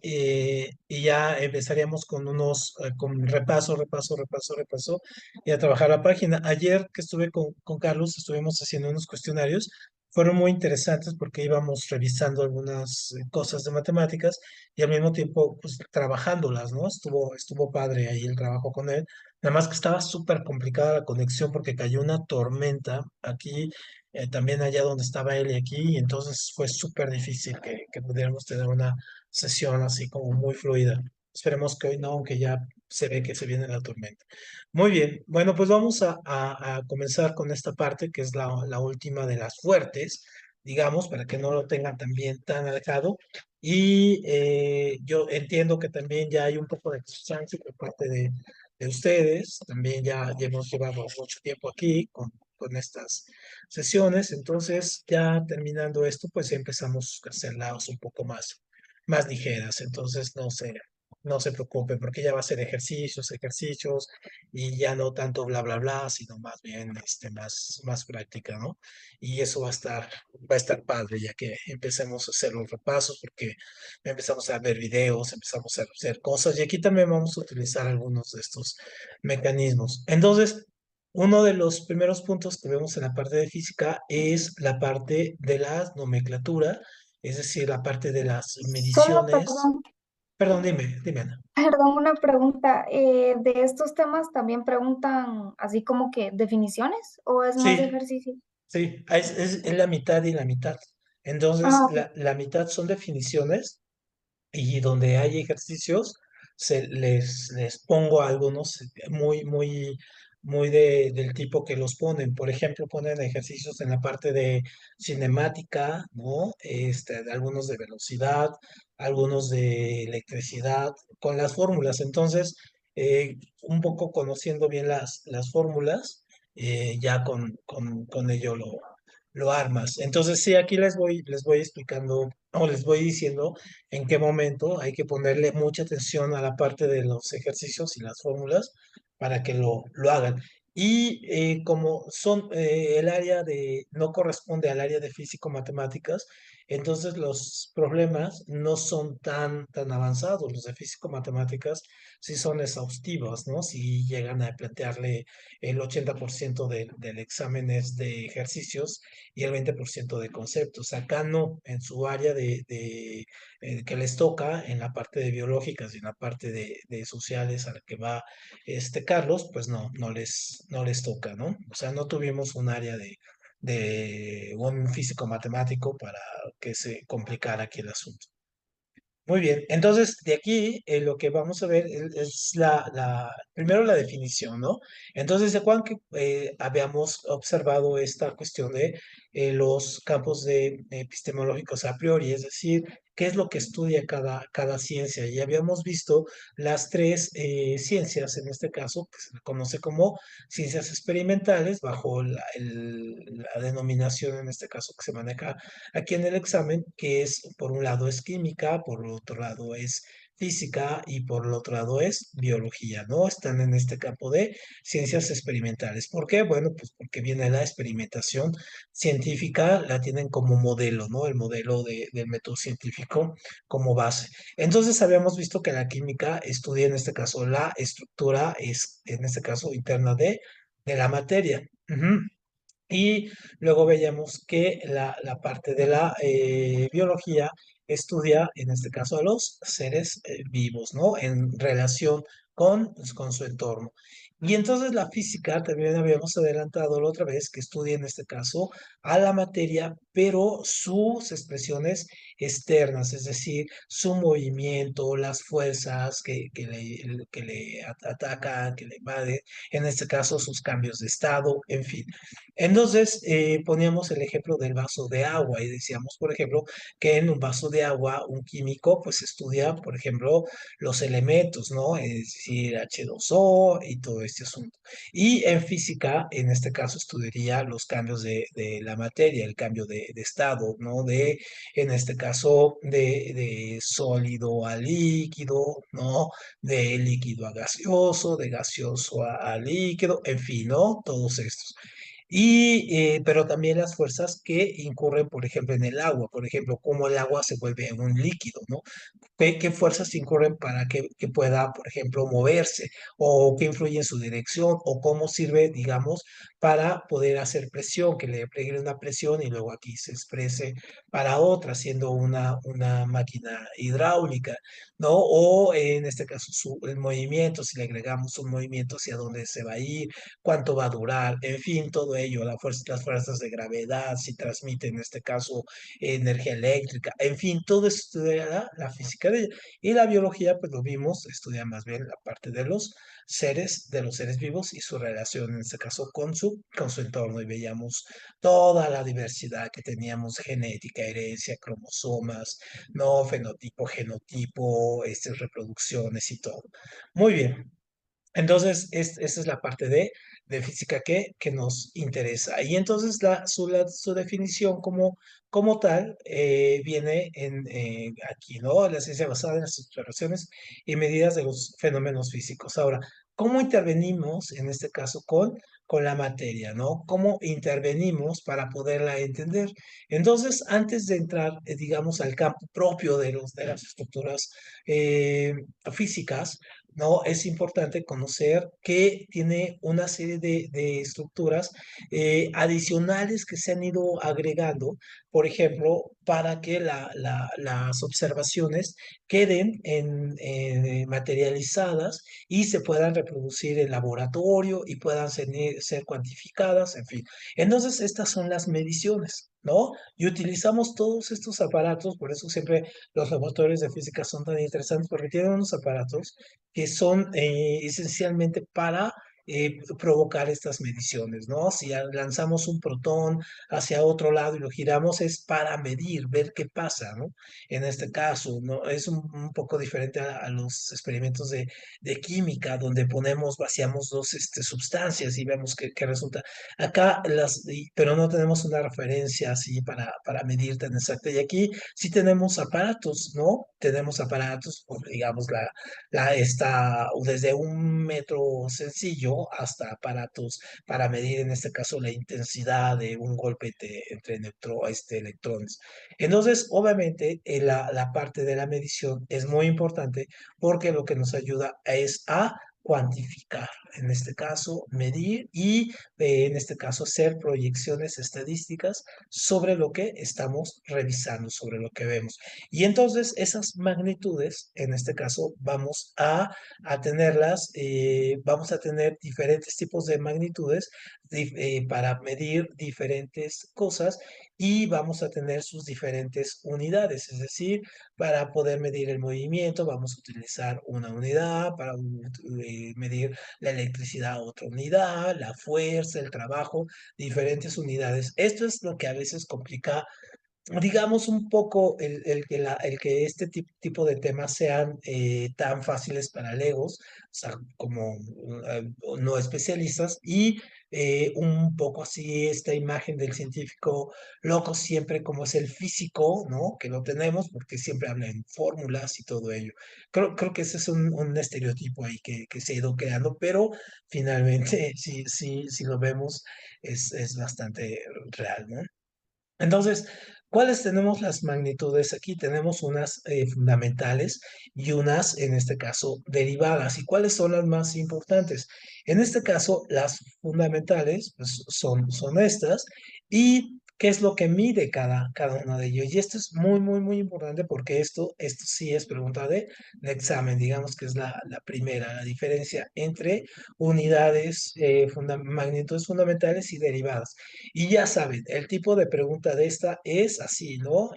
y ya empezaríamos con con repaso, y a trabajar la página. Ayer que estuve con Carlos, estuvimos haciendo unos cuestionarios, fueron muy interesantes porque íbamos revisando algunas cosas de matemáticas y al mismo tiempo, pues, trabajándolas, ¿no? Estuvo padre ahí el trabajo con él. Nada más que estaba súper complicada la conexión porque cayó una tormenta aquí, también allá donde estaba él y aquí, y entonces fue súper difícil que pudiéramos tener una sesión así como muy fluida. Esperemos que hoy no, aunque ya se ve que se viene la tormenta. Muy bien, bueno, pues vamos a comenzar con esta parte que es la última de las fuertes, digamos, para que no lo tengan también tan alejado. Y yo entiendo que también ya hay un poco de cansancio por parte de ustedes, también ya hemos llevado mucho tiempo aquí con estas sesiones, entonces ya terminando esto, pues empezamos a hacerlas un poco más ligeras, entonces no se preocupe, porque ya va a ser ejercicios, y ya no tanto bla, bla, bla, sino más bien más práctica, ¿no? Y eso va a estar padre, ya que empecemos a hacer los repasos, porque empezamos a ver videos, empezamos a hacer cosas, y aquí también vamos a utilizar algunos de estos mecanismos. Entonces, uno de los primeros puntos que vemos en la parte de física es la parte de la nomenclatura, es decir, la parte de las Solo, mediciones. perdón, Perdón, dime, Ana. perdón, una pregunta. ¿De estos temas también preguntan así como que definiciones o es más Sí, ejercicio? sí, es la mitad y la mitad. Entonces, Ah, ok. la mitad son definiciones y donde hay ejercicios, les pongo algunos muy del tipo que los ponen. Por ejemplo, ponen ejercicios en la parte de cinemática, ¿no? Algunos de velocidad, algunos de electricidad, con las fórmulas. Entonces, un poco conociendo bien las fórmulas, ya con ello lo armas. Entonces, sí, aquí les voy explicando o les voy diciendo en qué momento hay que ponerle mucha atención a la parte de los ejercicios y las fórmulas para que lo hagan. Y como el área no corresponde al área de físico-matemáticas, entonces los problemas no son tan avanzados. Los de físico-matemáticas sí son exhaustivos, ¿no? Si llegan a plantearle el 80% del examen es de ejercicios y el 20% de conceptos. Acá no, en su área que les toca, en la parte de biológicas y en la parte de sociales a la que va Carlos, pues no les toca, ¿no? O sea, no tuvimos un área de un físico matemático para que se complicara aquí el asunto. Muy bien, entonces de aquí lo que vamos a ver es primero la definición, ¿no? Entonces, ¿se acuerdan que habíamos observado esta cuestión de los campos epistemológicos a priori, es decir, qué es lo que estudia cada ciencia? Y habíamos visto las tres ciencias, en este caso, que se le conoce como ciencias experimentales, bajo la denominación, en este caso, que se maneja aquí en el examen, que es, por un lado es química, por otro lado es física y por el otro lado es biología, ¿no? Están en este campo de ciencias experimentales. ¿Por qué? Bueno, pues porque viene la experimentación científica, la tienen como modelo, ¿no? El modelo del método científico como base. Entonces habíamos visto que la química estudia en este caso la estructura, es en este caso interna de la materia. Ujú. Y luego veíamos que la parte de la biología estudia, en este caso, a los seres vivos, ¿no? En relación con su entorno. Y entonces la física, también habíamos adelantado la otra vez, que estudia en este caso a la materia, pero sus expresiones externas, es decir, su movimiento, las fuerzas que le atacan, que le invaden, en este caso sus cambios de estado, en fin. Entonces, poníamos el ejemplo del vaso de agua y decíamos, por ejemplo, que en un vaso de agua, un químico, pues estudia, por ejemplo, los elementos, ¿no? Es decir, H2O y todo este asunto. Y en física, en este caso, estudiaría los cambios de la materia, el cambio de estado, ¿no? En este caso, de sólido a líquido, ¿no? De líquido a gaseoso, de gaseoso a líquido, en fin, ¿no? Todos estos. Pero también las fuerzas que incurren, por ejemplo, en el agua, por ejemplo, cómo el agua se vuelve un líquido, ¿no? ¿Qué fuerzas incurren para que pueda, por ejemplo, moverse? ¿O qué influye en su dirección? ¿O cómo sirve, digamos, para poder hacer presión, que le pegue una presión y luego aquí se exprese para otra, siendo una máquina hidráulica, ¿no? O en este caso, el movimiento, si le agregamos un movimiento, hacia dónde se va a ir, cuánto va a durar, en fin, todo ello, las fuerzas de gravedad, si transmite en este caso energía eléctrica, en fin, todo eso estudia la física de ella. Y la biología, pues lo vimos, estudia más bien la parte de los seres vivos y su relación, en este caso, con su entorno. Y veíamos toda la diversidad que teníamos, genética, herencia, cromosomas, no, fenotipo, genotipo, reproducciones y todo. Muy bien. Entonces, esa es la parte de física que nos interesa. Y entonces su definición como tal viene aquí, ¿no? La ciencia basada en las observaciones y medidas de los fenómenos físicos. Ahora, ¿cómo intervenimos en este caso con la materia, ¿no? ¿Cómo intervenimos para poderla entender? Entonces, antes de entrar, digamos, al campo propio de las estructuras eh, físicas, ¿no? Es importante conocer que tiene una serie de estructuras adicionales que se han ido agregando, por ejemplo, para que las observaciones queden materializadas y se puedan reproducir en laboratorio y puedan ser cuantificadas, en fin. Entonces, estas son las mediciones, ¿no? Y utilizamos todos estos aparatos, por eso siempre los laboratorios de física son tan interesantes, porque tienen unos aparatos que son esencialmente para provocar estas mediciones, ¿no? Si lanzamos un protón hacia otro lado y lo giramos es para medir, ver qué pasa, ¿no? En este caso, ¿no? Es un poco diferente a los experimentos de química, donde vaciamos dos sustancias y vemos qué resulta. Acá, pero no tenemos una referencia así para medir tan exacta. Y aquí sí tenemos aparatos, ¿no? Tenemos aparatos, como digamos, está desde un metro sencillo hasta aparatos para medir, en este caso, la intensidad de un golpe entre electrones. Entonces, obviamente, la parte de la medición es muy importante porque lo que nos ayuda es a cuantificar, en este caso, medir y, en este caso, hacer proyecciones estadísticas sobre lo que estamos revisando, sobre lo que vemos. Y entonces esas magnitudes, en este caso, vamos a tener diferentes tipos de magnitudes para medir diferentes cosas y vamos a tener sus diferentes unidades. Es decir, para poder medir el movimiento, vamos a utilizar una unidad, para medir la electricidad, otra unidad, la fuerza, el trabajo, diferentes unidades. Esto es lo que a veces complica, digamos, un poco el que este tipo de temas sean tan fáciles para legos, o sea, como no especialistas, y un poco así esta imagen del científico loco siempre como es el físico, ¿no? Que lo tenemos porque siempre habla en fórmulas y todo ello. Creo que ese es un estereotipo ahí que se ha ido creando, pero finalmente, si lo vemos, es bastante real, ¿no? Entonces, ¿cuáles tenemos las magnitudes? Aquí tenemos unas fundamentales y unas, en este caso, derivadas. ¿Y cuáles son las más importantes? En este caso, las fundamentales pues, son estas. ¿Y qué es lo que mide cada uno de ellos? Y esto es muy, muy, muy importante porque esto sí es pregunta de examen. Digamos que es la primera, la diferencia entre unidades, magnitudes fundamentales y derivadas. Y ya saben, el tipo de pregunta de esta es así, ¿no?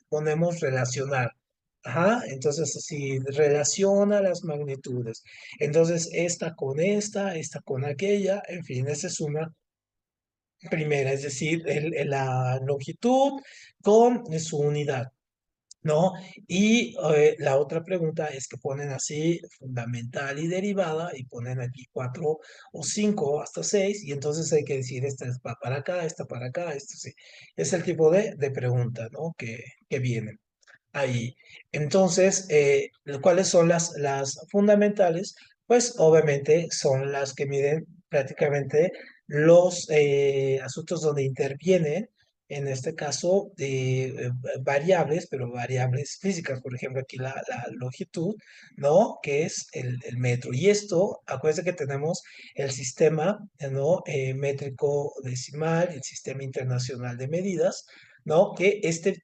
Ponemos relacionar. Ajá, entonces así relaciona las magnitudes. Entonces, esta con aquella, en fin, esa es una primera, es decir, la longitud con su unidad. ¿No? Y la otra pregunta es que ponen así fundamental y derivada y ponen aquí cuatro o cinco hasta seis y entonces hay que decir esta es para acá, esta para acá, esto sí. Es el tipo de pregunta, ¿no? Que vienen ahí. Entonces, ¿cuáles son las fundamentales? Pues obviamente son las que miden prácticamente los asuntos donde intervienen, en este caso, variables, pero variables físicas, por ejemplo, aquí la longitud, ¿no? Que es el metro. Y esto, acuérdense que tenemos el sistema, ¿no? Métrico decimal, el sistema internacional de medidas, ¿no? Que este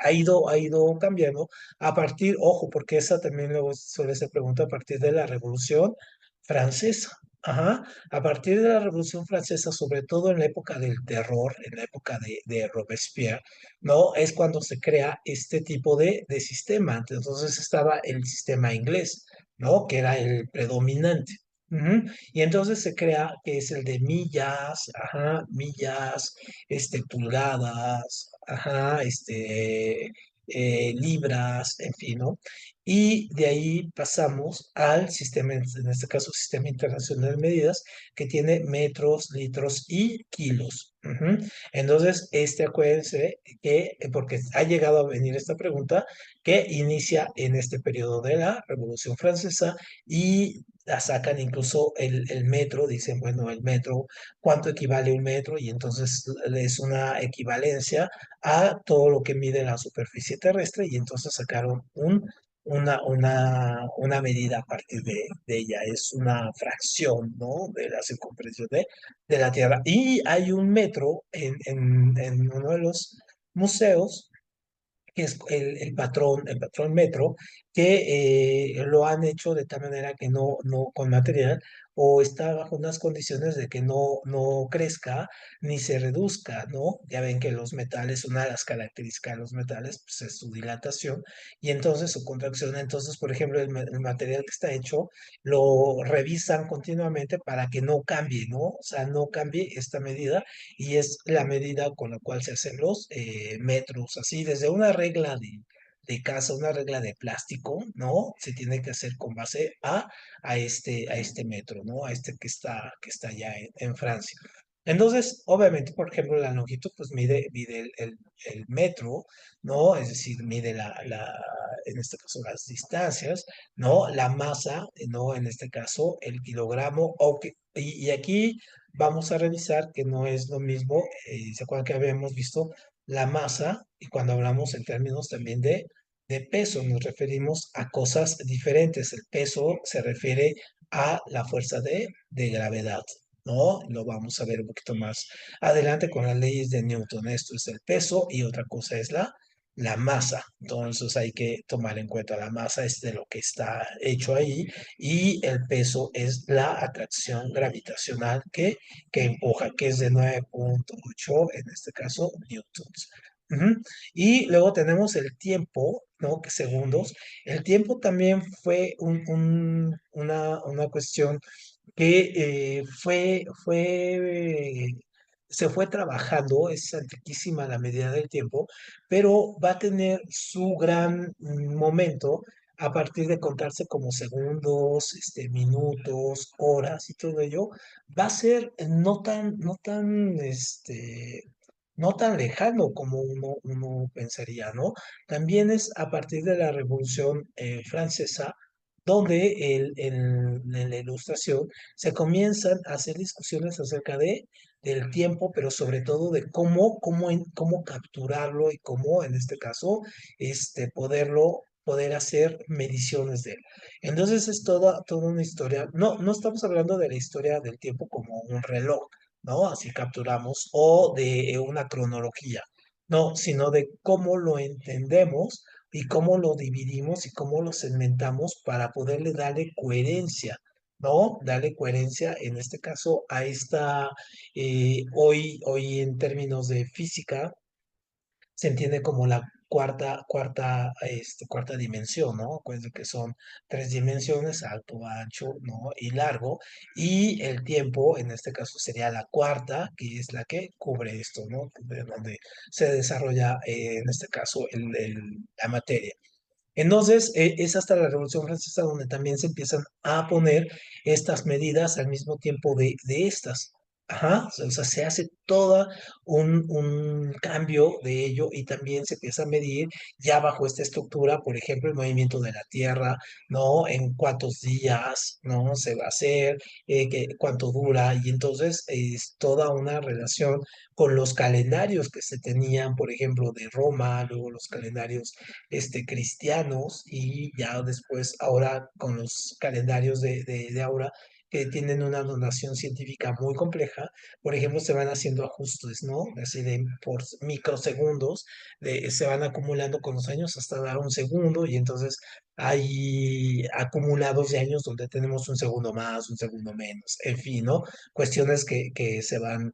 ha ido cambiando a partir, ojo, porque esa también luego suele ser pregunta a partir de la Revolución Francesa. Ajá. A partir de la Revolución Francesa, sobre todo en la época del terror, en la época de Robespierre, ¿no? Es cuando se crea este tipo de sistema. Entonces estaba el sistema inglés, ¿no? Que era el predominante. Ujú. Y entonces se crea que es el de millas, ajá, millas, pulgadas, ajá, libras, en fin, ¿no? Y de ahí pasamos al sistema, en este caso, Sistema Internacional de Medidas, que tiene metros, litros y kilos. Ujú. Entonces, acuérdense que, porque ha llegado a venir esta pregunta, que inicia en este periodo de la Revolución Francesa y la sacan incluso el metro, dicen, bueno, el metro, ¿cuánto equivale un metro? Y entonces es una equivalencia a todo lo que mide la superficie terrestre y entonces sacaron una medida a partir de ella, es una fracción, ¿no? De la circunferencia de la Tierra. Y hay un metro en uno de los museos que es el patrón metro, que lo han hecho de tal manera que no con material o está bajo unas condiciones de que no crezca ni se reduzca, ¿no? Ya ven que los metales, una de las características de los metales, pues, es su dilatación y entonces su contracción. Entonces, por ejemplo, el material que está hecho lo revisan continuamente para que no cambie, ¿no? O sea, no cambie esta medida y es la medida con la cual se hacen los metros, así desde una regla de casa, una regla de plástico, ¿no? Se tiene que hacer con base a este metro, ¿no? A este que está allá en Francia. Entonces, obviamente, por ejemplo, la longitud, pues mide el metro, ¿no? Es decir, mide en este caso, las distancias, ¿no? La masa, ¿no? En este caso, el kilogramo, y aquí vamos a revisar que no es lo mismo, ¿se acuerdan que habíamos visto la masa? Y cuando hablamos en términos también de peso, nos referimos a cosas diferentes. El peso se refiere a la fuerza de gravedad, ¿no? Lo vamos a ver un poquito más adelante con las leyes de Newton. Esto es el peso y otra cosa es la masa. Entonces hay que tomar en cuenta la masa, es de lo que está hecho ahí, y el peso es la atracción gravitacional que empuja, que es de 9,8 en este caso, newtons. Ujú. Y luego tenemos el tiempo, ¿no? Que segundos. El tiempo también fue una cuestión que se fue trabajando, es antiquísima la medida del tiempo, pero va a tener su gran momento a partir de contarse como segundos, minutos, horas y todo ello, va a ser no tan lejano como uno pensaría, ¿no? También es a partir de la Revolución Francesa, donde en la ilustración se comienzan a hacer discusiones acerca del tiempo, pero sobre todo de cómo capturarlo y cómo, en este caso, poder hacer mediciones de él. Entonces es toda una historia. No estamos hablando de la historia del tiempo como un reloj, ¿no? Así capturamos, o de una cronología, no, sino de cómo lo entendemos y cómo lo dividimos y cómo lo segmentamos para poderle darle coherencia, ¿no? Darle coherencia, en este caso, a hoy en términos de física, se entiende como la cuarta dimensión, ¿no? Acuérdense que son tres dimensiones, alto, ancho, ¿no? Y largo, y el tiempo, en este caso, sería la cuarta, que es la que cubre esto, ¿no? De donde se desarrolla, en este caso, la materia. Entonces, es hasta la Revolución Francesa donde también se empiezan a poner estas medidas al mismo tiempo de estas. Ajá, o sea, se hace todo un cambio de ello y también se empieza a medir ya bajo esta estructura, por ejemplo, el movimiento de la Tierra, ¿no? En cuántos días, ¿no? Se va a hacer, cuánto dura, y entonces es toda una relación con los calendarios que se tenían, por ejemplo, de Roma, luego los calendarios cristianos y ya después ahora con los calendarios de ahora que tienen una donación científica muy compleja, por ejemplo, se van haciendo ajustes, ¿no? Así de por microsegundos, se van acumulando con los años hasta dar un segundo y entonces hay acumulados de años donde tenemos un segundo más, un segundo menos, en fin, ¿no? Cuestiones que se van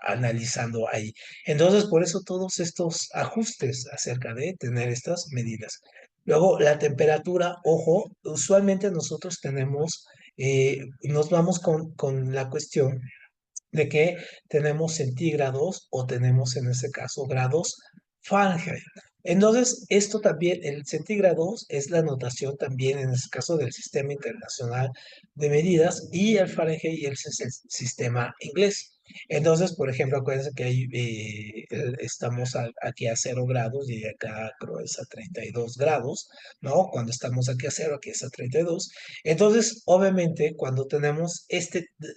analizando ahí. Entonces, por eso todos estos ajustes acerca de tener estas medidas. Luego, la temperatura, ojo, usualmente nosotros tenemos nos vamos con la cuestión de que tenemos centígrados o tenemos en este caso grados Fahrenheit. Entonces, esto también, el centígrados es la notación también en este caso del Sistema Internacional de Medidas y el Fahrenheit es el sistema inglés. Entonces, por ejemplo, acuérdense que ahí, estamos aquí a 0 grados y acá creo es a 32 grados, ¿no? Cuando estamos aquí a 0, aquí es a 32. Entonces, obviamente, cuando tenemos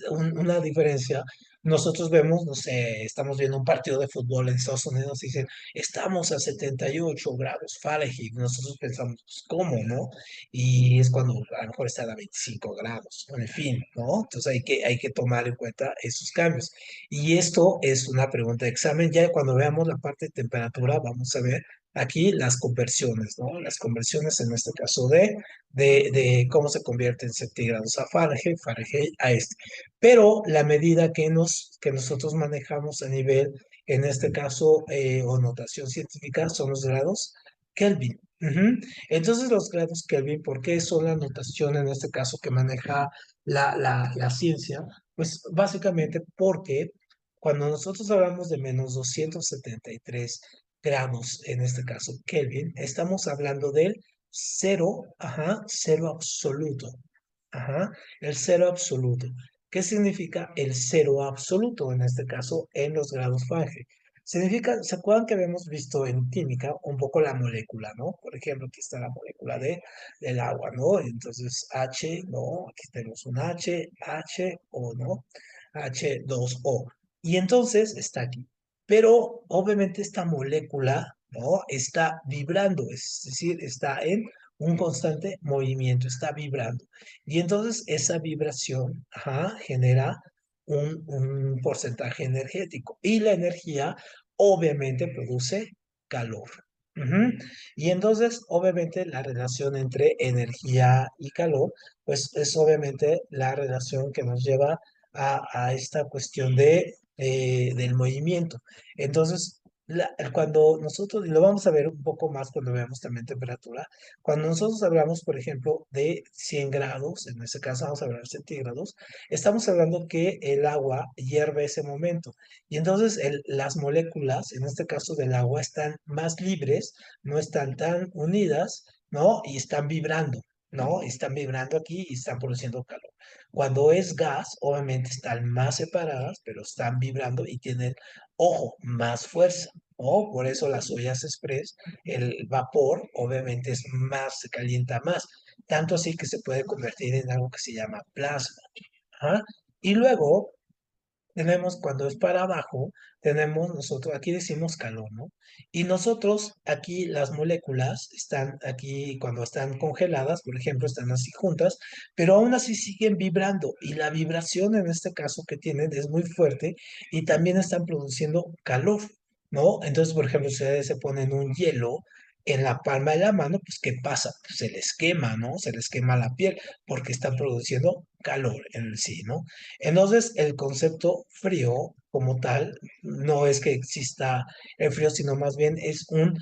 una diferencia, nosotros vemos, no sé, estamos viendo un partido de fútbol en Estados Unidos y dicen, estamos a 78 grados Fahrenheit. Nosotros pensamos, pues, ¿cómo, no? Y es cuando a lo mejor están a 25 grados, en fin, ¿no? Entonces hay que tomar en cuenta esos cambios. Y esto es una pregunta de examen. Ya cuando veamos la parte de temperatura, vamos a ver aquí las conversiones, ¿no? Las conversiones en este caso de cómo se convierte en centígrados a Fahrenheit, Fahrenheit a pero la medida que nosotros manejamos a nivel, en este caso, o notación científica, son los grados Kelvin. Ujú. Entonces, los grados Kelvin, ¿por qué son la notación en este caso que maneja la ciencia? Pues básicamente porque cuando nosotros hablamos de -273 grados, en este caso Kelvin, estamos hablando del cero, ajá, cero absoluto. Ajá, el cero absoluto. ¿Qué significa el cero absoluto? En este caso, en los grados Fahrenheit. Significa, ¿se acuerdan que habíamos visto en química un poco la molécula, ¿no? Por ejemplo, aquí está la molécula del agua, ¿no? Entonces, H, ¿no? Aquí tenemos un H, O, ¿no? H2O. Y entonces está aquí. Pero obviamente esta molécula, ¿no? Está vibrando, es decir, está en un constante movimiento, está vibrando. Y entonces esa vibración, ajá, genera un porcentaje energético y la energía obviamente produce calor. Ujú. Y entonces, obviamente, la relación entre energía y calor, pues es obviamente la relación que nos lleva a esta cuestión del movimiento. Entonces, cuando nosotros, y lo vamos a ver un poco más cuando veamos también temperatura, cuando nosotros hablamos, por ejemplo, de 100 grados, en este caso vamos a hablar de centígrados, estamos hablando que el agua hierve ese momento. Y entonces las moléculas, en este caso del agua, están más libres, no están tan unidas, ¿no? Y están vibrando, ¿no? Están vibrando aquí y están produciendo calor. Cuando es gas, obviamente están más separadas, pero están vibrando y tienen, ojo, más fuerza. ¿No? Por eso las ollas express el vapor obviamente es más, se calienta más, tanto así que se puede convertir en algo que se llama plasma. Ajá. Y luego tenemos, cuando es para abajo, tenemos nosotros, aquí decimos calor, ¿no? Y nosotros, aquí las moléculas están aquí, cuando están congeladas, por ejemplo, están así juntas, pero aún así siguen vibrando. Y la vibración en este caso que tienen es muy fuerte y también están produciendo calor, ¿no? Entonces, por ejemplo, si ustedes se ponen un hielo en la palma de la mano, pues ¿qué pasa? Pues se les quema, ¿no? Se les quema la piel porque están produciendo calor en sí, ¿no? Entonces, el concepto frío como tal no es que exista el frío, sino más bien es un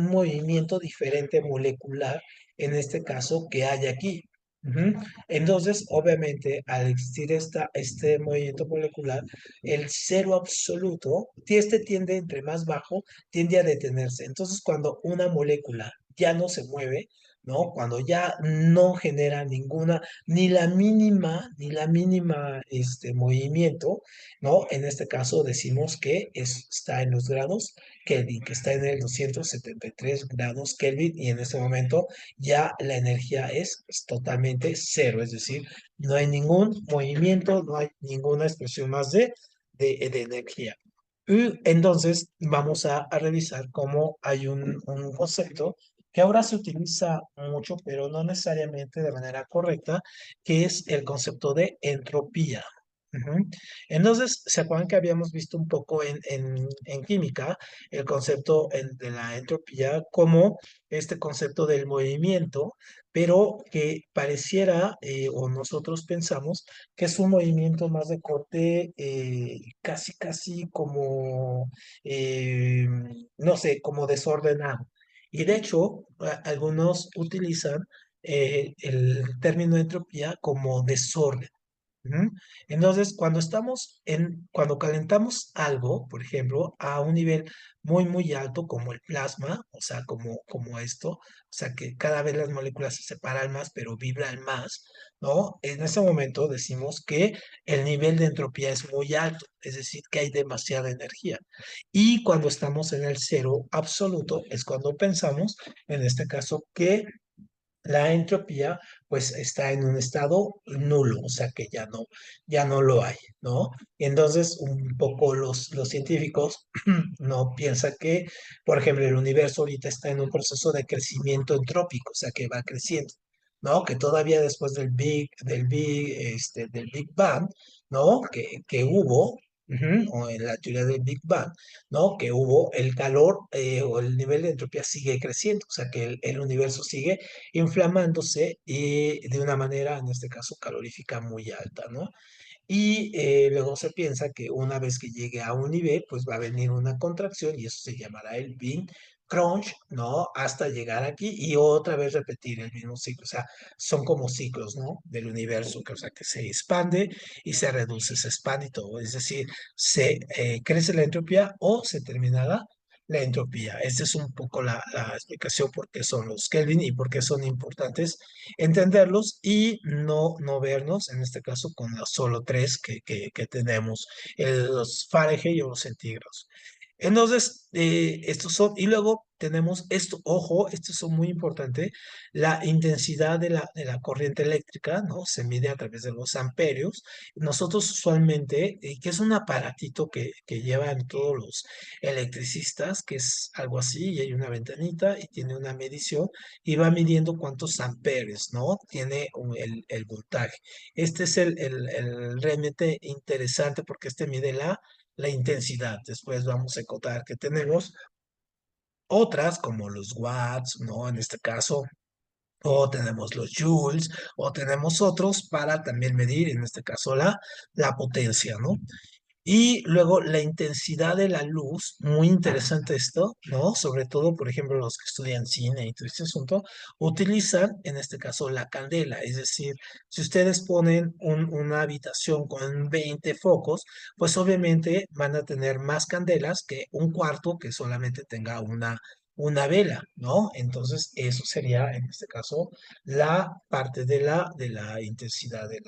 movimiento diferente molecular, en este caso, que hay aquí. Ujú. Entonces, obviamente, al existir este movimiento molecular, el cero absoluto, este tiende entre más bajo, tiende a detenerse. Entonces, cuando una molécula ya no se mueve, ¿no? Cuando ya no genera ninguna, ni la mínima movimiento, ¿no? En este caso decimos que está en los grados Kelvin, que está en el 273 grados Kelvin, y en este momento ya la energía es totalmente cero, es decir, no hay ningún movimiento, no hay ninguna expresión más de energía. Y entonces vamos a revisar cómo hay un concepto que ahora se utiliza mucho, pero no necesariamente de manera correcta, que es el concepto de entropía. Ujú. Entonces, ¿se acuerdan que habíamos visto un poco en química el concepto de la entropía como este concepto del movimiento, pero que pareciera, o nosotros pensamos, que es un movimiento más de corte casi, casi como, eh, no sé, como desordenado? Y de hecho, algunos utilizan el término entropía como desorden. Ujú. Entonces, cuando calentamos algo, por ejemplo, a un nivel muy, muy alto, como el plasma, o sea, como esto, o sea, que cada vez las moléculas se separan más, pero vibran más, ¿no? En ese momento decimos que el nivel de entropía es muy alto, es decir, que hay demasiada energía. Y cuando estamos en el cero absoluto, es cuando pensamos, en este caso, que la entropía pues está en un estado nulo, o sea que ya no lo hay, ¿no? Entonces, un poco los científicos no piensan que, por ejemplo, el universo ahorita está en un proceso de crecimiento entrópico, o sea que va creciendo, ¿no? Que todavía después del Big Bang, ¿no? Que hubo, o en la teoría del Big Bang, ¿no? Que hubo el calor o el nivel de entropía sigue creciendo, o sea que el universo sigue inflamándose y de una manera, en este caso, calorífica muy alta, ¿no? Y luego se piensa que una vez que llegue a un nivel, pues va a venir una contracción y eso se llamará el Big Crunch, ¿no? Hasta llegar aquí y otra vez repetir el mismo ciclo. O sea, son como ciclos, ¿no? Del universo, que, o sea, que se expande y se reduce, se expande y todo. Es decir, se crece la entropía o se terminará la entropía. Esta es un poco la explicación por qué son los Kelvin y por qué son importantes entenderlos y no vernos, en este caso, con los solo tres que tenemos, los Fahrenheit o los centígrados. Entonces, estos son, y luego tenemos esto, ojo, estos son muy importantes, la intensidad de la corriente eléctrica, ¿no? Se mide a través de los amperios. Nosotros usualmente, que es un aparatito que llevan todos los electricistas, que es algo así, y hay una ventanita y tiene una medición y va midiendo cuántos amperes, ¿no? Tiene el voltaje. Este es el realmente interesante porque este mide la intensidad. Después vamos a encontrar que tenemos otras como los watts, ¿no? En este caso, o tenemos los joules, o tenemos otros para también medir, en este caso, la potencia, ¿no? Y luego la intensidad de la luz, muy interesante esto, ¿no? Sobre todo, por ejemplo, los que estudian cine y todo este asunto, utilizan en este caso la candela. Es decir, si ustedes ponen una habitación con 20 focos, pues obviamente van a tener más candelas que un cuarto que solamente tenga una vela, ¿no? Entonces, eso sería en este caso la parte de la intensidad de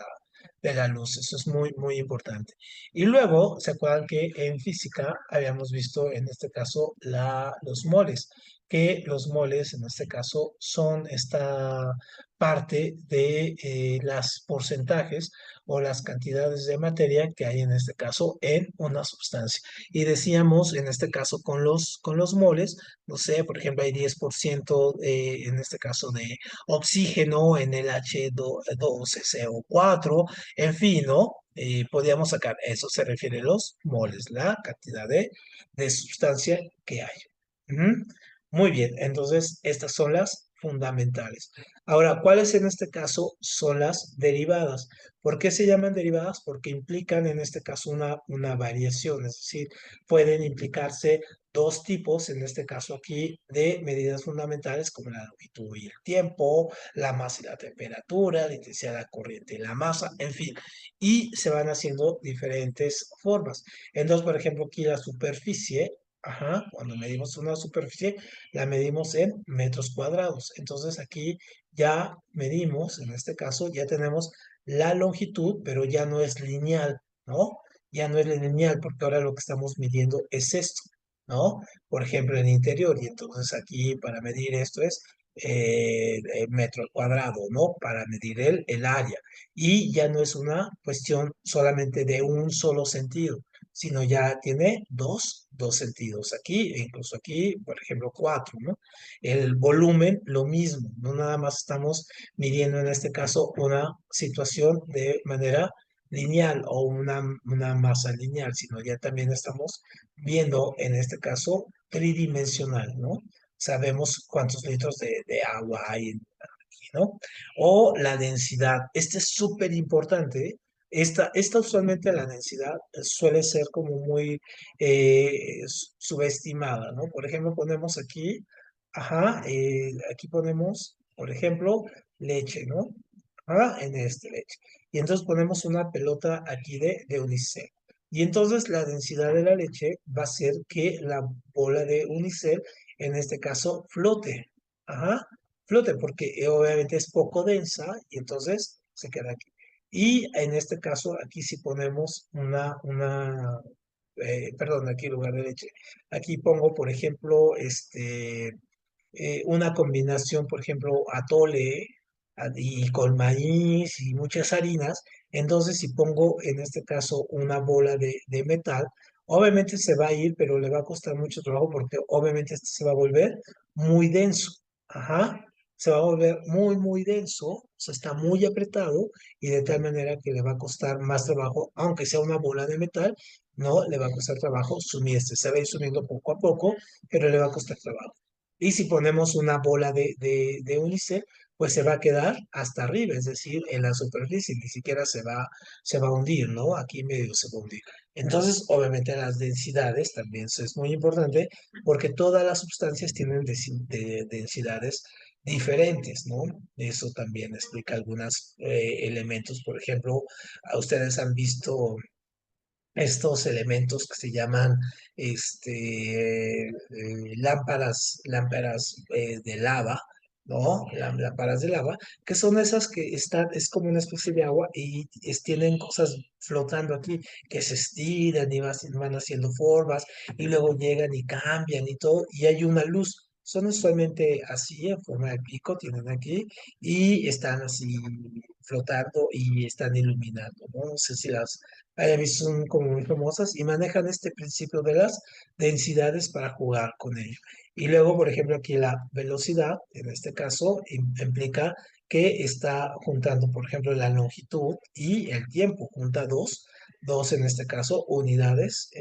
la luz. Eso es muy, muy importante. Y luego, ¿se acuerdan que en física habíamos visto en este caso los moles? Que los moles en este caso son esta parte de las porcentajes o las cantidades de materia que hay en este caso en una sustancia. Y decíamos en este caso con los moles, no sé, por ejemplo, hay 10% en este caso de oxígeno en el H2SO4, en fin, ¿no? Podíamos sacar, eso se refiere a los moles, la cantidad de sustancia que hay. Ujú. Muy bien, entonces estas son las fundamentales. Ahora, ¿cuáles en este caso son las derivadas? ¿Por qué se llaman derivadas? Porque implican en este caso una variación, es decir, pueden implicarse dos tipos, en este caso aquí, de medidas fundamentales como la longitud y el tiempo, la masa y la temperatura, la intensidad de la corriente y la masa, en fin, y se van haciendo diferentes formas. Entonces, por ejemplo, aquí la superficie. Ajá, cuando medimos una superficie, la medimos en metros cuadrados. Entonces aquí ya medimos, en este caso, ya tenemos la longitud, pero ya no es lineal, ¿no? Ya no es lineal porque ahora lo que estamos midiendo es esto, ¿no? Por ejemplo, en interior. Y entonces aquí para medir esto es metro al cuadrado, ¿no? Para medir el área. Y ya no es una cuestión solamente de un solo sentido, sino ya tiene dos sentidos aquí, e incluso aquí, por ejemplo, cuatro, ¿no? El volumen, lo mismo, no nada más estamos midiendo en este caso una situación de manera lineal o una masa lineal, sino ya también estamos viendo en este caso tridimensional, ¿no? Sabemos cuántos litros de agua hay aquí, ¿no? O la densidad. Este es súper importante. Esta usualmente la densidad suele ser como muy subestimada, ¿no? Por ejemplo, ponemos aquí, ajá, aquí ponemos, por ejemplo, leche, ¿no? Ajá, en este leche. Y entonces ponemos una pelota aquí de unicel. Y entonces la densidad de la leche va a ser que la bola de unicel, en este caso, flote. Ajá, flote, porque obviamente es poco densa y entonces se queda aquí. Y en este caso, aquí si ponemos perdón, aquí en lugar de leche, aquí pongo, por ejemplo, una combinación, por ejemplo, atole y con maíz y muchas harinas. Entonces, si pongo en este caso una bola de metal, obviamente se va a ir, pero le va a costar mucho trabajo porque obviamente este se va a volver muy denso. Ajá. Se va a volver muy, muy denso, o sea, está muy apretado y de tal manera que le va a costar más trabajo, aunque sea una bola de metal, no le va a costar trabajo sumir este. Se va a ir sumiendo poco a poco, pero le va a costar trabajo. Y si ponemos una bola de unicel, pues se va a quedar hasta arriba, es decir, en la superficie, ni siquiera se va a hundir, ¿no? Aquí medio se va a hundir. Entonces, obviamente las densidades también eso es muy importante porque todas las sustancias tienen densidades diferentes, ¿no? Eso también explica algunos elementos. Por ejemplo, a ustedes han visto estos elementos que se llaman lámparas de lava, ¿no? Lámparas de lava, que son esas que están, es como una especie de agua y tienen cosas flotando aquí que se estiran y van haciendo formas y luego llegan y cambian y todo, y hay una luz. Son usualmente así, en forma de pico, tienen aquí, y están así flotando y están iluminando, ¿no? No sé si las son como muy famosas y manejan este principio de las densidades para jugar con ello. Y luego, por ejemplo, aquí la velocidad, en este caso, implica que está juntando, por ejemplo, la longitud y el tiempo, junta dos en este caso, unidades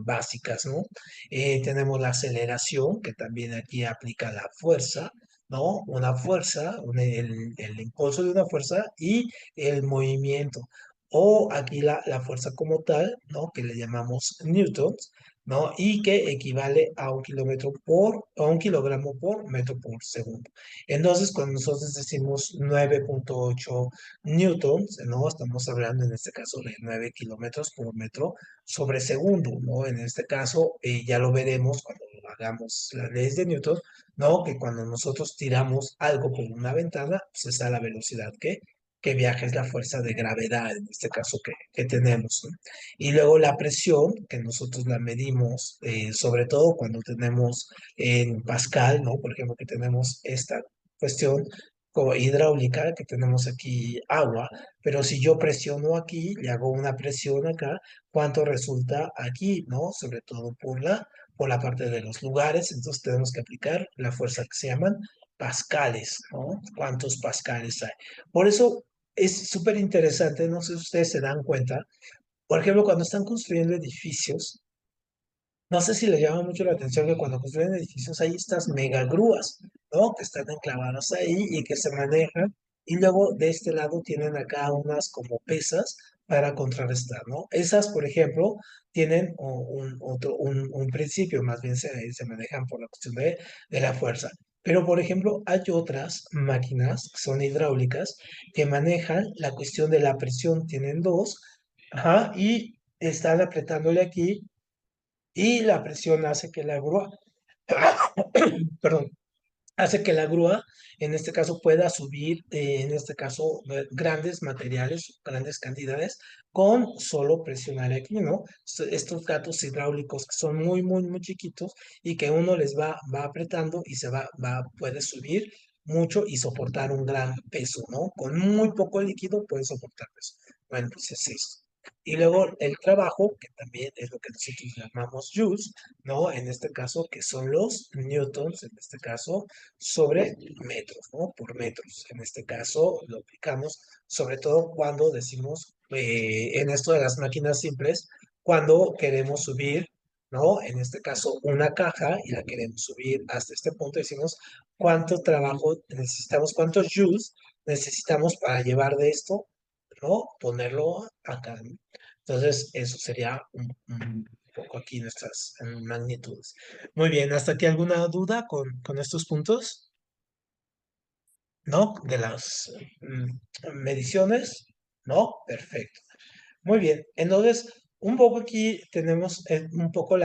básicas, ¿no? Tenemos la aceleración, que también aquí aplica la fuerza, ¿no? Una fuerza, el impulso de una fuerza y el movimiento o aquí la fuerza como tal, ¿no? Que le llamamos newtons, ¿no? Y que equivale a un kilogramo por metro por segundo. Entonces, cuando nosotros decimos 9,8 newtons, ¿no? Estamos hablando en este caso de 9 kilómetros por metro sobre segundo, ¿no? En este caso, ya lo veremos cuando hagamos las leyes de Newton, ¿no? Que cuando nosotros tiramos algo por una ventana, pues está la velocidad que viaja, es la fuerza de gravedad, en este caso que tenemos, ¿no? Y luego la presión, que nosotros la medimos, sobre todo cuando tenemos en Pascal, ¿no? Por ejemplo, que tenemos esta cuestión como hidráulica, que tenemos aquí agua, pero si yo presiono aquí, le hago una presión acá, ¿cuánto resulta aquí, ¿no? Sobre todo por la parte de los lugares, entonces tenemos que aplicar la fuerza que se llaman pascales, ¿no? ¿Cuántos pascales hay? Por eso es súper interesante, no sé si ustedes se dan cuenta, por ejemplo, cuando están construyendo edificios, no sé si les llama mucho la atención que cuando construyen edificios hay estas mega grúas, ¿no? Que están enclavadas ahí y que se manejan, y luego de este lado tienen acá unas como pesas para contrarrestar, ¿no? Esas, por ejemplo, tienen un principio, más bien se manejan por la cuestión de la fuerza. Pero, por ejemplo, hay otras máquinas que son hidráulicas que manejan la cuestión de la presión, tienen dos, ajá, y están apretándole aquí y la presión hace que la grúa, perdón, hace que la grúa, en este caso, pueda subir, en este caso, grandes materiales, grandes cantidades, con solo presionar aquí, ¿no? Estos gatos hidráulicos que son muy, muy, muy chiquitos y que uno les va apretando y puede subir mucho y soportar un gran peso, ¿no? Con muy poco líquido puede soportar peso. Bueno, pues es eso. Y luego el trabajo, que también es lo que nosotros llamamos joules, ¿no? En este caso, que son los newtons, en este caso, sobre metros, ¿no? Por metros. En este caso lo aplicamos sobre todo cuando decimos, en esto de las máquinas simples, cuando queremos subir, ¿no? En este caso una caja y la queremos subir hasta este punto, decimos cuánto trabajo necesitamos, cuántos joules necesitamos para llevar de esto, ¿no? Ponerlo acá, ¿no? Entonces, eso sería un poco aquí nuestras magnitudes. Muy bien, ¿hasta aquí alguna duda con estos puntos? ¿No? De las mediciones, ¿no? Perfecto. Muy bien, entonces, un poco aquí tenemos un poco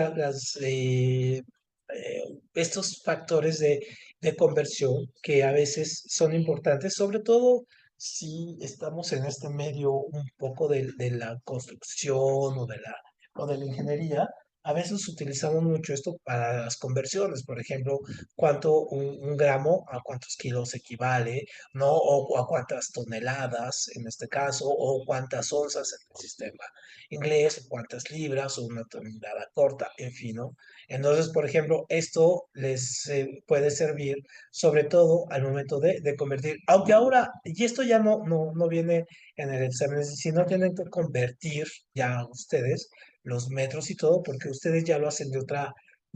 estos factores de conversión que a veces son importantes, sobre todo si estamos en este medio un poco de la construcción o de la ingeniería. A veces utilizamos mucho esto para las conversiones, por ejemplo, cuánto un gramo a cuántos kilos equivale, ¿no? O a cuántas toneladas en este caso, o cuántas onzas en el sistema inglés, o cuántas libras, o una tonelada corta, en fin, ¿no? Entonces, por ejemplo, esto les puede servir sobre todo al momento de convertir, aunque ahora, y esto ya no viene en el examen, si no tienen que convertir ya ustedes los metros y todo, porque ustedes ya lo hacen de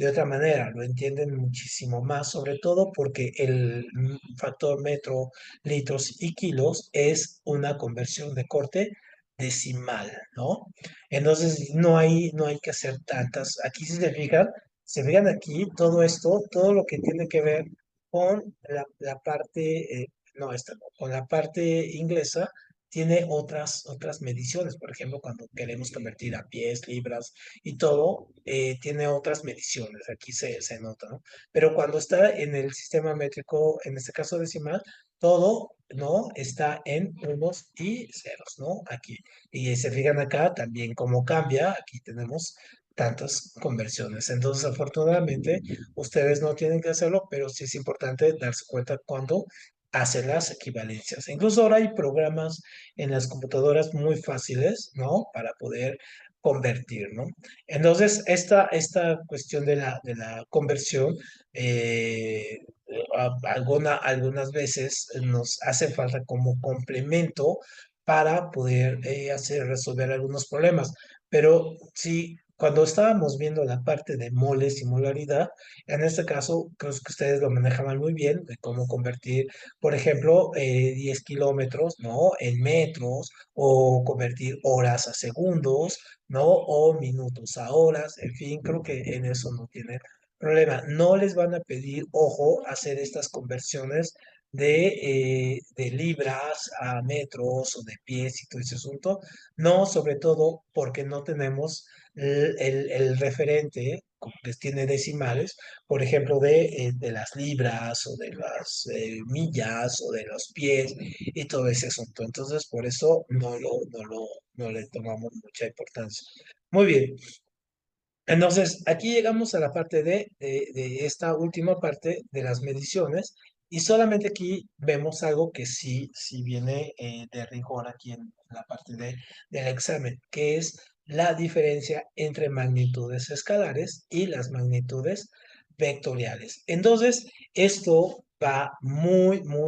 otra manera, lo entienden muchísimo más, sobre todo porque el factor metro, litros y kilos es una conversión de corte decimal, ¿no? Entonces no hay que hacer tantas. Aquí si se fijan aquí, todo esto, todo lo que tiene que ver con la parte, no, esta no, con la parte inglesa, tiene otras mediciones. Por ejemplo, cuando queremos convertir a pies, libras y todo, tiene otras mediciones. Aquí se nota, ¿no? Pero cuando está en el sistema métrico, en este caso decimal, todo, ¿no? Está en unos y ceros, ¿no? Aquí. Y se fijan acá también cómo cambia. Aquí tenemos tantas conversiones. Entonces, afortunadamente, ustedes no tienen que hacerlo, pero sí es importante darse cuenta cuando hacen las equivalencias. Incluso ahora hay programas en las computadoras muy fáciles, ¿no? Para poder convertir, ¿no? Entonces, esta cuestión de la conversión, algunas veces nos hace falta como complemento para poder resolver algunos problemas. Pero sí, cuando estábamos viendo la parte de moles y molaridad, en este caso, creo que ustedes lo manejaban muy bien, de cómo convertir, por ejemplo, 10 kilómetros, ¿no? En metros, o convertir horas a segundos, ¿no? O minutos a horas, en fin, creo que en eso no tienen problema. No les van a pedir, ojo, hacer estas conversiones de libras a metros o de pies y todo ese asunto. No, sobre todo porque no tenemos el referente que tiene decimales, por ejemplo, de las libras o de las millas o de los pies y todo ese asunto. Entonces, por eso no le tomamos mucha importancia. Muy bien. Entonces, aquí llegamos a la parte de esta última parte de las mediciones y solamente aquí vemos algo que sí viene de rigor aquí en la parte del examen, que es la diferencia entre magnitudes escalares y las magnitudes vectoriales. Entonces, esto va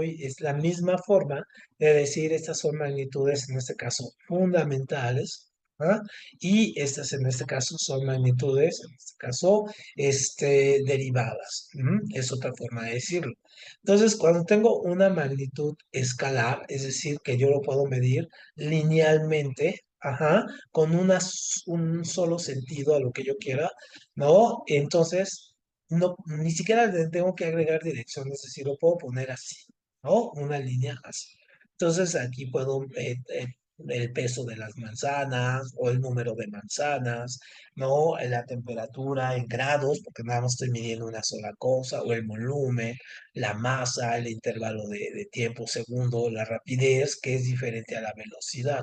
es la misma forma de decir estas son magnitudes, en este caso, fundamentales, ¿ah? Y estas en este caso son magnitudes, en este caso, derivadas. Es otra forma de decirlo. Entonces, cuando tengo una magnitud escalar, es decir, que yo lo puedo medir linealmente, ajá, con un solo sentido a lo que yo quiera, ¿no? Entonces, no, ni siquiera le tengo que agregar dirección, es decir, lo puedo poner así, ¿no? Una línea así. Entonces, aquí puedo el peso de las manzanas o el número de manzanas, ¿no? La temperatura en grados, porque nada más estoy midiendo una sola cosa, o el volumen, la masa, el intervalo de tiempo, segundo, la rapidez, que es diferente a la velocidad,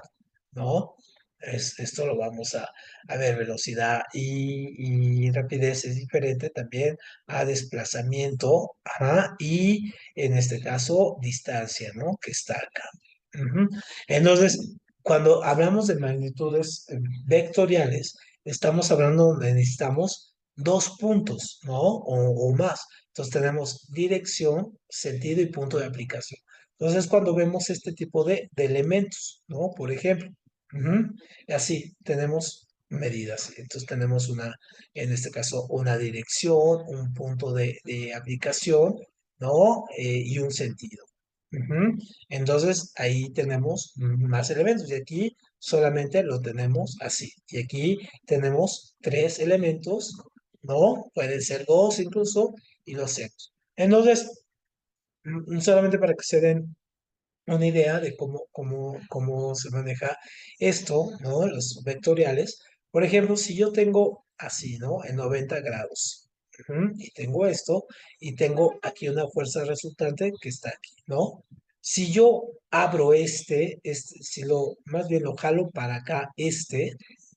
¿no? Esto lo vamos a ver, velocidad y rapidez es diferente también a desplazamiento, ajá, y en este caso distancia, ¿no? Que está acá. Ujú. Entonces, cuando hablamos de magnitudes vectoriales, estamos hablando donde necesitamos dos puntos, ¿no? O más. Entonces tenemos dirección, sentido y punto de aplicación. Entonces, cuando vemos este tipo de elementos, ¿no? Por ejemplo, ujú, así tenemos medidas. Entonces tenemos una, en este caso, una dirección, un punto de aplicación, ¿no? Y un sentido. Ujú. Entonces ahí tenemos más elementos y aquí solamente lo tenemos así. Y aquí tenemos tres elementos, ¿no? Pueden ser dos incluso y los ceros. Entonces, solamente para que se den una idea de cómo se maneja esto, ¿no? Los vectoriales. Por ejemplo, si yo tengo así, ¿no? En 90 grados, y tengo esto, y tengo aquí una fuerza resultante que está aquí, ¿no? Si yo abro si más bien lo jalo para acá,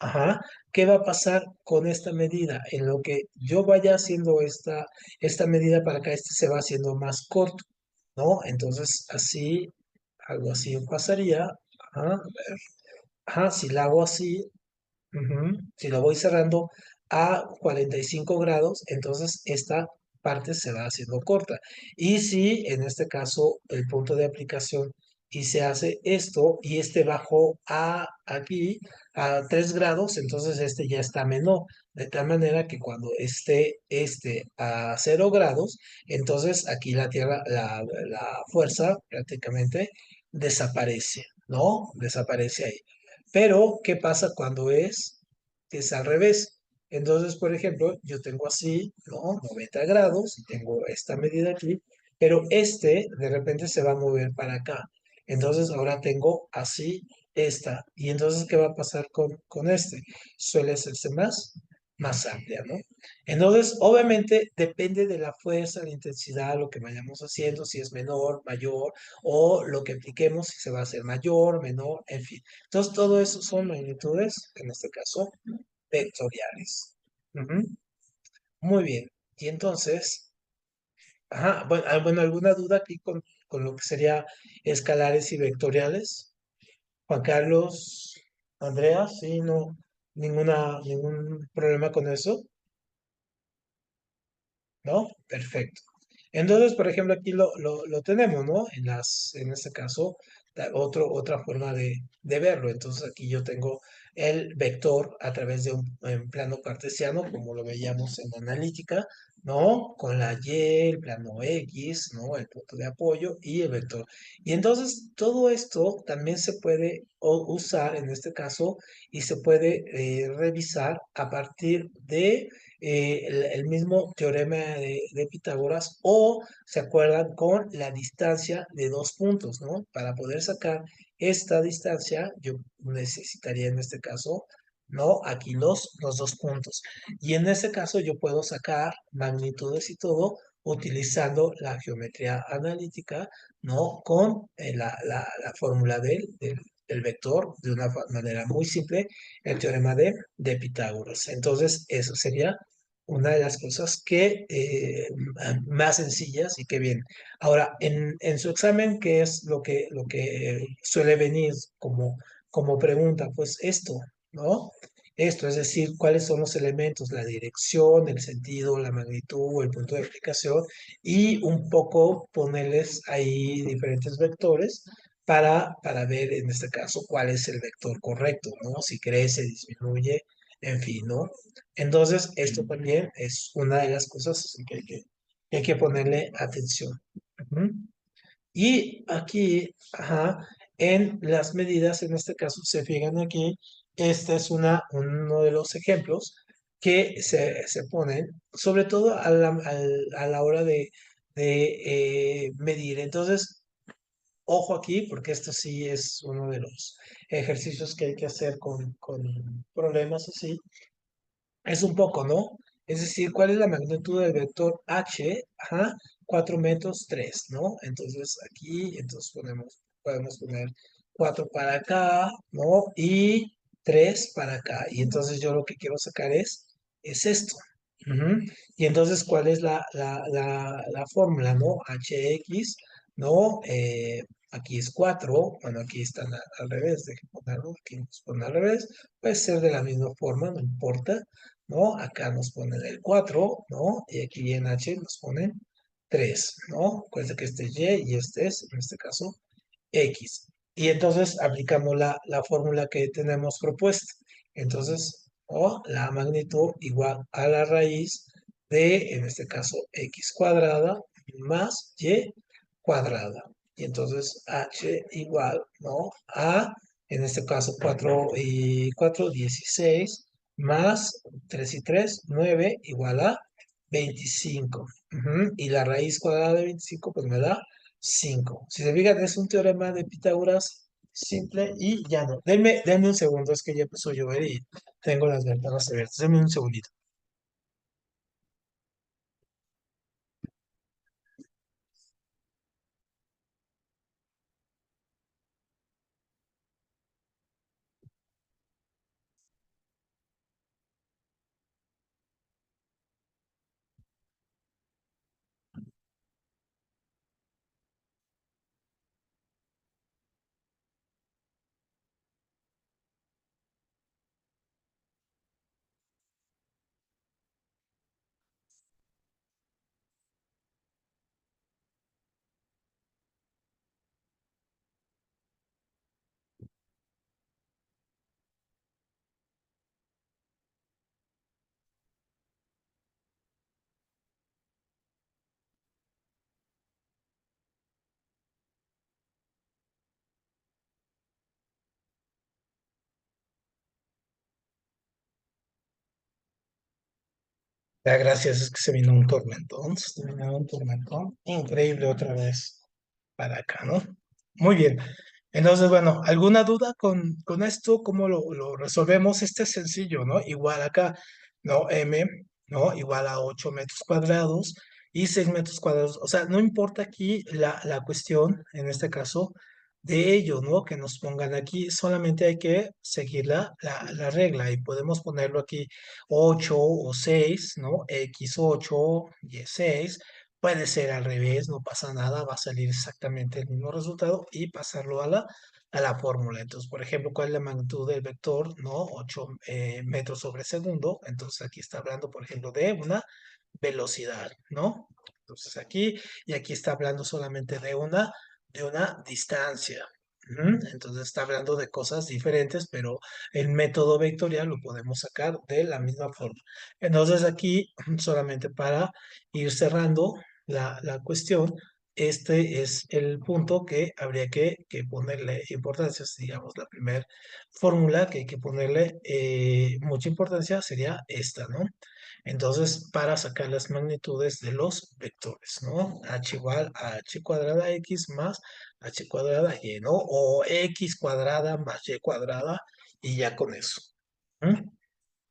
ajá, ¿qué va a pasar con esta medida? En lo que yo vaya haciendo esta medida para acá, se va haciendo más corto, ¿no? Entonces, algo así pasaría. Ajá, ajá, si la hago así, si lo voy cerrando a 45 grados, entonces esta parte se va haciendo corta. Y si en este caso el punto de aplicación y se hace esto y este bajó a aquí a 3 grados, entonces este ya está menor. De tal manera que cuando esté este a 0 grados, entonces aquí la Tierra, la fuerza prácticamente desaparece, ¿no? Desaparece ahí. Pero, ¿qué pasa cuando es al revés? Entonces, por ejemplo, yo tengo así, ¿no? 90 grados y tengo esta medida aquí, pero de repente se va a mover para acá. Entonces, ahora tengo así esta. Y entonces, ¿qué va a pasar con este? Suele hacerse más amplia, ¿no? Entonces, obviamente, depende de la fuerza, la intensidad, lo que vayamos haciendo, si es menor, mayor, o lo que apliquemos, si se va a hacer mayor, menor, en fin. Entonces, todo eso son magnitudes, en este caso, vectoriales. Ujú. Muy bien. Y entonces, ajá, bueno, bueno, ¿alguna duda aquí con lo que sería escalares y vectoriales? Juan Carlos, Andrea, sí, no, ningún problema con eso, ¿no? Perfecto. Entonces, por ejemplo, aquí lo tenemos, ¿no? En este caso, otra forma de verlo. Entonces, aquí yo tengo el vector a través de un en plano cartesiano, como lo veíamos en analítica, ¿no? Con la Y, el plano X, ¿no? El punto de apoyo y el vector. Y entonces, todo esto también se puede usar en este caso y se puede revisar a partir de el mismo teorema de Pitágoras o se acuerdan con la distancia de dos puntos, ¿no? Para poder sacar esta distancia, yo necesitaría en este caso, ¿no? Aquí los dos puntos. Y en ese caso yo puedo sacar magnitudes y todo utilizando la geometría analítica, ¿no? Con la fórmula del vector de una manera muy simple, el teorema de Pitágoras. Entonces, eso sería una de las cosas que más sencillas y que bien. Ahora, en su examen, ¿qué es lo que suele venir como pregunta? Pues esto, ¿no? Esto, es decir, cuáles son los elementos, la dirección, el sentido, la magnitud, el punto de aplicación y un poco ponerles ahí diferentes vectores para ver en este caso cuál es el vector correcto, ¿no? Si crece, disminuye, en fin, ¿no? Entonces, esto también es una de las cosas que hay que ponerle atención. Ujú. Y aquí, ajá, en las medidas, en este caso, se fijan aquí, este es uno de los ejemplos que se ponen, sobre todo a la hora de medir. Entonces, ojo aquí, porque esto sí es uno de los ejercicios que hay que hacer con problemas así, es un poco, ¿no? Es decir, ¿cuál es la magnitud del vector h? Ajá, 4 metros 3, ¿no? Entonces aquí, entonces podemos poner 4 para acá, ¿no? Y 3 para acá. Y entonces yo lo que quiero sacar es esto. Ujú. Y entonces, ¿cuál es la fórmula, ¿no? Hx, ¿no? Aquí es 4, bueno, aquí están al revés, dejen ponerlo, aquí nos ponen al revés, puede ser de la misma forma, no importa. ¿No? Acá nos ponen el 4, ¿no? Y aquí en H nos ponen 3, ¿no? Acuérdense que este es Y y este es, en este caso, X. Y entonces aplicamos la fórmula que tenemos propuesta. Entonces, o la magnitud igual a la raíz de, en este caso, X cuadrada más Y cuadrada. Y entonces H igual, ¿no? A, en este caso, 4 y 4 16 más 3 y 3 9 igual a 25. Ujú. Y la raíz cuadrada de 25 pues me da 5. Si se fijan, es un teorema de Pitágoras simple y llano. Denme un segundo, es que ya empezó a llover y tengo las ventanas abiertas. Denme un segundito. Ya, gracias, es que se vino un tormentón. Se vino un tormentón increíble otra vez para acá, ¿no? Muy bien. Entonces, bueno, ¿alguna duda con esto? ¿Cómo lo resolvemos? Este es sencillo, ¿no? Igual acá, ¿no? M, ¿no? Igual a 8 metros cuadrados y 6 metros cuadrados. O sea, no importa aquí la cuestión, en este caso, de ello, ¿no? Que nos pongan aquí, solamente hay que seguir la regla y podemos ponerlo aquí 8 o 6, ¿no? X8, Y6. Puede ser al revés, no pasa nada, va a salir exactamente el mismo resultado y pasarlo a la fórmula. Entonces, por ejemplo, ¿cuál es la magnitud del vector? ¿No? 8 metros sobre segundo. Entonces, aquí está hablando, por ejemplo, de una velocidad, ¿no? Entonces, aquí y aquí está hablando solamente de una distancia. Ujú. Entonces, está hablando de cosas diferentes, pero el método vectorial lo podemos sacar de la misma forma. Entonces, aquí, solamente para ir cerrando la cuestión, este es el punto que habría que ponerle importancia, digamos, la primera fórmula que hay que ponerle mucha importancia sería esta, ¿no? Entonces, para sacar las magnitudes de los vectores, ¿no? H igual a h cuadrada x más h cuadrada y, ¿no? O x cuadrada más y cuadrada y ya con eso. ¿Mm?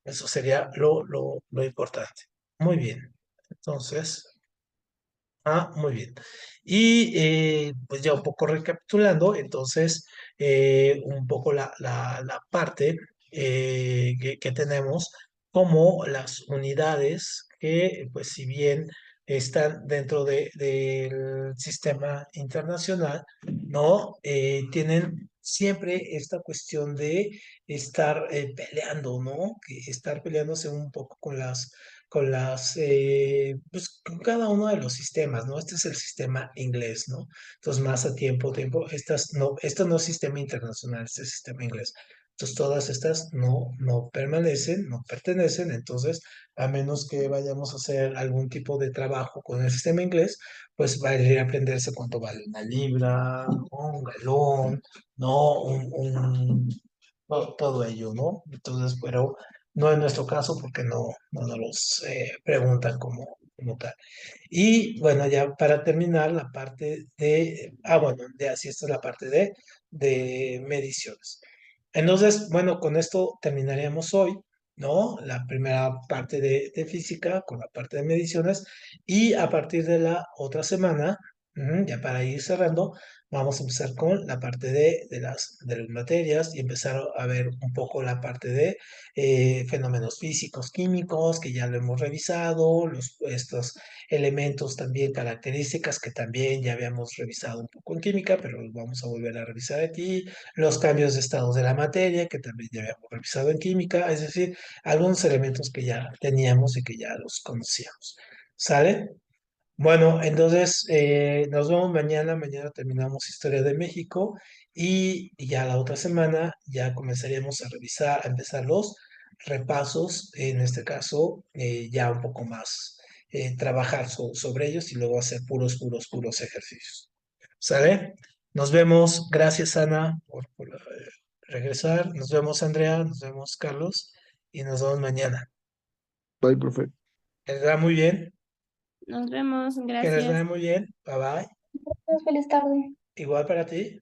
Eso sería lo importante. Muy bien. Entonces, muy bien. Y pues ya un poco recapitulando, entonces, un poco la parte que tenemos como las unidades que, pues si bien están dentro del sistema internacional, ¿no? Tienen siempre esta cuestión de estar peleando, ¿no? Que estar peleándose un poco pues con cada uno de los sistemas, ¿no? Este es el sistema inglés, ¿no? Entonces, más a tiempo, esto no es sistema internacional, este es sistema inglés. Entonces, todas estas no permanecen, no pertenecen, entonces, a menos que vayamos a hacer algún tipo de trabajo con el sistema inglés, pues va a ir a aprenderse cuánto vale una libra, ¿no? Un galón, ¿no? Todo ello, ¿no? Entonces, pero no en nuestro caso porque no nos los preguntan como como tal. Y bueno, ya para terminar la parte de, bueno, ya así esta es la parte de mediciones. Entonces, bueno, con esto terminaríamos hoy, ¿no? La primera parte de física con la parte de mediciones y a partir de la otra semana, ya para ir cerrando, vamos a empezar con la parte de las materias y empezar a ver un poco la parte de fenómenos físicos, químicos, que ya lo hemos revisado, estos elementos también, características que también ya habíamos revisado un poco en química, pero los vamos a volver a revisar aquí, los cambios de estados de la materia, que también ya habíamos revisado en química, es decir, algunos elementos que ya teníamos y que ya los conocíamos. ¿Sale? Bueno, entonces nos vemos mañana. Mañana terminamos Historia de México y ya la otra semana ya comenzaríamos a revisar, a empezar los repasos, en este caso ya un poco más, trabajar sobre ellos y luego hacer puros, puros, puros ejercicios. ¿Sale? Nos vemos. Gracias, Ana, por regresar. Nos vemos, Andrea. Nos vemos, Carlos. Y nos vemos mañana. Bye, profe. Que les vaya muy bien. Nos vemos, Que les vaya gracias. muy bien. Bye bye. Feliz tarde. Igual para ti.